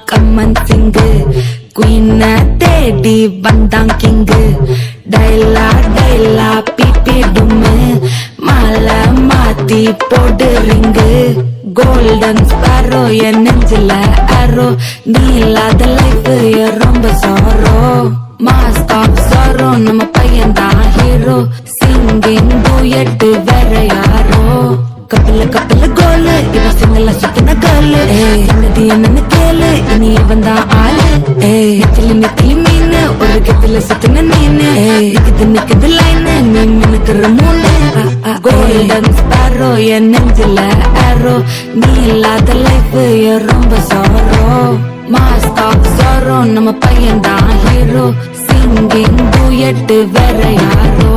கம்மன் சிங்கு குயின தேடி வந்தான் king டைலா டைலா BP டும்மு மாலை மாத்தி போடு ரிங்கு கோல்டன் ஸ்பாரோ என் நெஞ்சில ஆரோ நீ இல்லாத லைஃப் ரொம்ப சாரோ மாஸ்க் ஆஃப் சாரோ நம்ம பையன் தான் ஹீரோ சிங்கிங் டூயட் வேற யாரோ கப்பல கப்பல கோலு இவன் சிங்கல சுத்தின கோலு என்னது என்னன்னு கேளு இனி இவன் தான் ஆளு நெத்திலி நெத்திலி மீனு ஒரு கெத்தில சுத்தின நீனு நிக்குது லைனு நீ மினுக்குற மூணு கோல்டன் ஸ்பாரோ என் நெஞ்சில ஆரோ நீ இல்லாத லைஃப் ரொம்ப சாரோ மாஸ்க் ஆஃப் சாரோ நம்ம பையன் தான் ஹீரோ சிங்கிங் டூயட் வேற யாரோ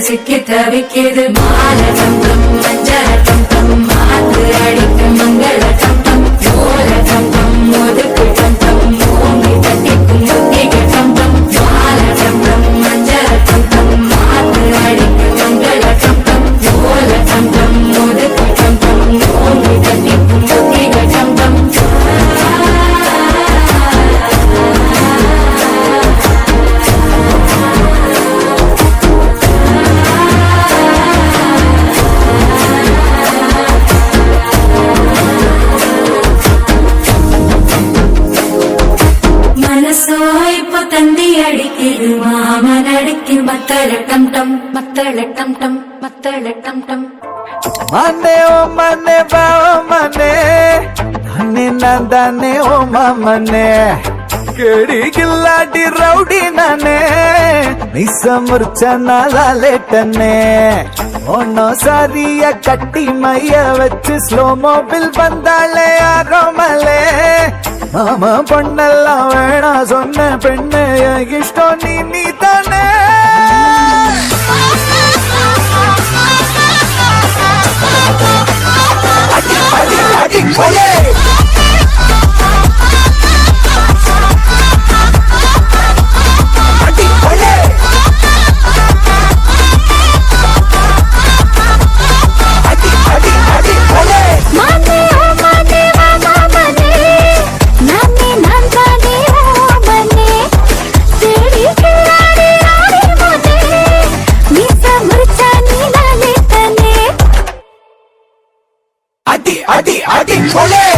சிக்கி தவிக்கிது மாலை தம் மஞ்சள தம் மாத்து அடிக்க மங்கள தம் சோழ தம் முதுக்கு தம் ஓங்கி தட்டிக்கும் முத்திக தம் மாலை தம் மஞ்சள தம் மாத்து அடிக்க மங்கள தம் சோழ தம் முதுக்கு தம் ஓங்கி தட்டிக்கும் முத்திக தம் அடிக்குது மாமன் அடிக்கு மத்தள டம் டம் மத்தள டம் டம் மத்தள டம் டம் மனே ஓ மனே பாவ மனே நன்னே நந்தானே ஓ மமனே கேடி கில்லாடி ரவுடி நானே மிஸ் முர்ச்ச நாளேட்டனே ஒன்னோ சாரிய கட்டி மைய வச்சு ஸ்லோ மோபில் வந்தாலே ஆரோமலே மாமா பொண்ணெல்லாம் வேணா சொன்ன பெண்ணு இஷ்டம் நீ தானே அடி அடி அடி கொலை